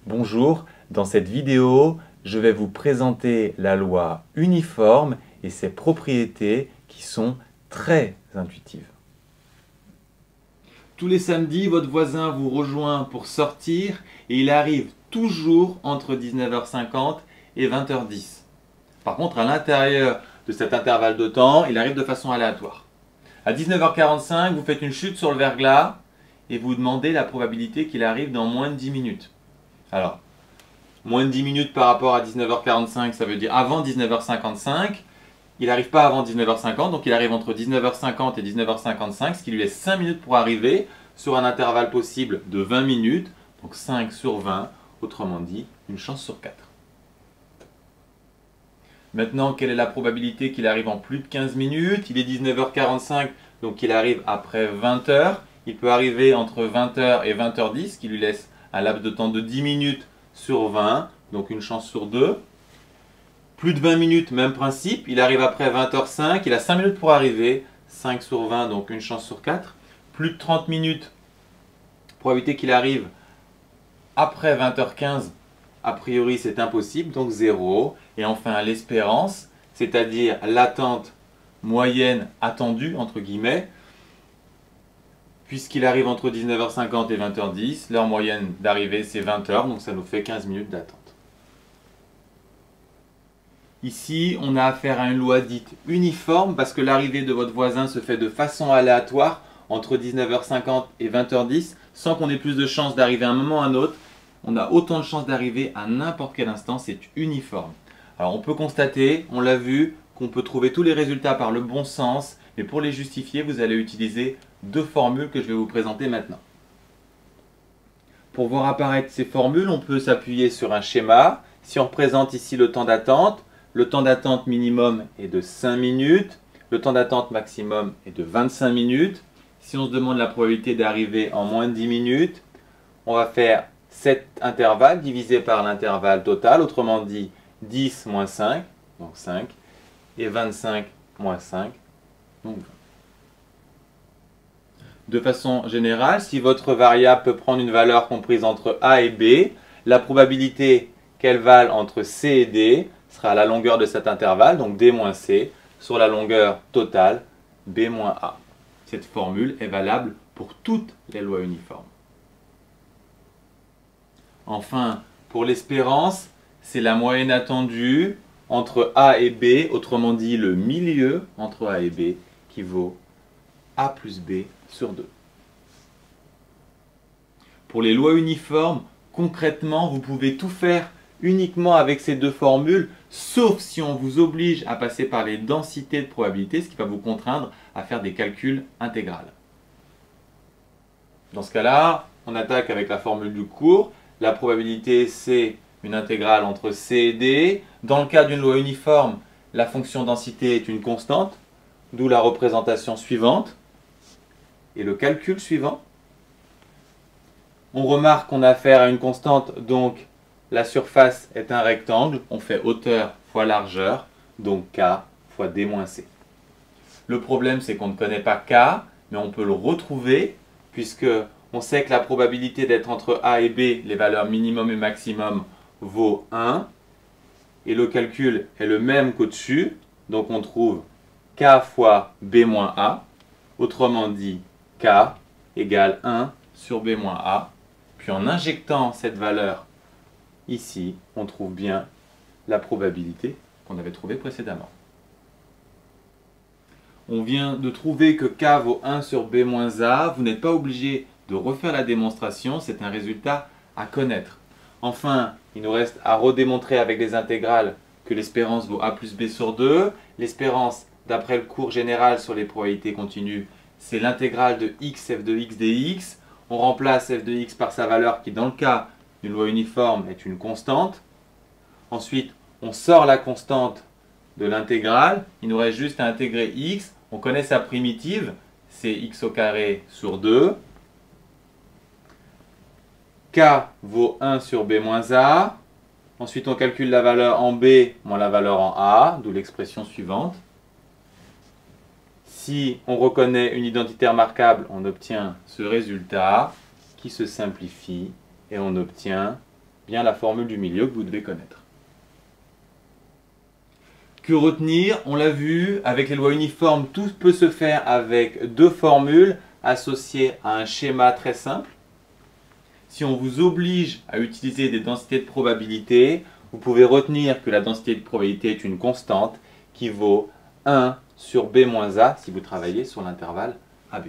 Bonjour, dans cette vidéo, je vais vous présenter la loi uniforme et ses propriétés qui sont très intuitives. Tous les samedis, votre voisin vous rejoint pour sortir et il arrive toujours entre 19h50 et 20h10. Par contre, à l'intérieur de cet intervalle de temps, il arrive de façon aléatoire. À 19h45, vous faites une chute sur le verglas et vous demandez la probabilité qu'il arrive dans moins de 10 minutes. Alors, moins de 10 minutes par rapport à 19h45, ça veut dire avant 19h55. Il n'arrive pas avant 19h50, donc il arrive entre 19h50 et 19h55, ce qui lui laisse 5 minutes pour arriver sur un intervalle possible de 20 minutes, donc 5 sur 20, autrement dit, une chance sur 4. Maintenant, quelle est la probabilité qu'il arrive en plus de 15 minutes? Il est 19h45, donc il arrive après 20h. Il peut arriver entre 20h et 20h10, ce qui lui laisse un laps de temps de 10 minutes sur 20, donc une chance sur 2. Plus de 20 minutes, même principe. Il arrive après 20h05, il a 5 minutes pour arriver, 5 sur 20, donc une chance sur 4. Plus de 30 minutes, probabilité qu'il arrive après 20h15, a priori c'est impossible, donc 0. Et enfin l'espérance, c'est-à-dire l'attente moyenne attendue, entre guillemets, puisqu'il arrive entre 19h50 et 20h10, leur moyenne d'arrivée c'est 20h, donc ça nous fait 15 minutes d'attente. Ici, on a affaire à une loi dite uniforme, parce que l'arrivée de votre voisin se fait de façon aléatoire entre 19h50 et 20h10, sans qu'on ait plus de chances d'arriver à un moment ou à un autre. On a autant de chances d'arriver à n'importe quel instant, c'est uniforme. Alors on peut constater, on l'a vu, qu'on peut trouver tous les résultats par le bon sens, mais pour les justifier, vous allez utiliser deux formules que je vais vous présenter maintenant. Pour voir apparaître ces formules, on peut s'appuyer sur un schéma. Si on représente ici le temps d'attente, le temps d'attente minimum est de 5 minutes, le temps d'attente maximum est de 25 minutes. Si on se demande la probabilité d'arriver en moins de 10 minutes, on va faire cet intervalle divisé par l'intervalle total, autrement dit 10 moins 5, donc 5, et 25 moins 5, donc 20. De façon générale, si votre variable peut prendre une valeur comprise entre A et B, la probabilité qu'elle vale entre C et D sera la longueur de cet intervalle, donc D moins C, sur la longueur totale B moins A. Cette formule est valable pour toutes les lois uniformes. Enfin, pour l'espérance, c'est la moyenne attendue entre A et B, autrement dit le milieu entre A et B, qui vaut A plus B sur 2. Pour les lois uniformes, concrètement, vous pouvez tout faire uniquement avec ces deux formules, sauf si on vous oblige à passer par les densités de probabilité, ce qui va vous contraindre à faire des calculs intégrales. Dans ce cas-là, on attaque avec la formule du cours. La probabilité, c'est une intégrale entre C et D. Dans le cas d'une loi uniforme, la fonction densité est une constante, d'où la représentation suivante et le calcul suivant. On remarque qu'on a affaire à une constante, donc la surface est un rectangle. On fait hauteur fois largeur, donc K fois D moins C. Le problème, c'est qu'on ne connaît pas K, mais on peut le retrouver, puisque on sait que la probabilité d'être entre A et B, les valeurs minimum et maximum, vaut 1. Et le calcul est le même qu'au-dessus. Donc on trouve K fois B moins A. Autrement dit, K égale 1 sur B moins A. Puis en injectant cette valeur ici, on trouve bien la probabilité qu'on avait trouvée précédemment. On vient de trouver que K vaut 1 sur B moins A. Vous n'êtes pas obligé de refaire la démonstration, c'est un résultat à connaître. Enfin, il nous reste à redémontrer avec les intégrales que l'espérance vaut A plus B sur 2. L'espérance, d'après le cours général sur les probabilités continues, c'est l'intégrale de x f de x dx. On remplace f de x par sa valeur qui, dans le cas d'une loi uniforme, est une constante. Ensuite, on sort la constante de l'intégrale. Il nous reste juste à intégrer x. On connaît sa primitive, c'est x au carré sur 2. K vaut 1 sur B moins A. Ensuite, on calcule la valeur en B moins la valeur en A, d'où l'expression suivante. Si on reconnaît une identité remarquable, on obtient ce résultat qui se simplifie et on obtient bien la formule du milieu que vous devez connaître. Que retenir? On l'a vu, avec les lois uniformes, tout peut se faire avec deux formules associées à un schéma très simple. Si on vous oblige à utiliser des densités de probabilité, vous pouvez retenir que la densité de probabilité est une constante qui vaut 1 sur B moins A si vous travaillez sur l'intervalle AB.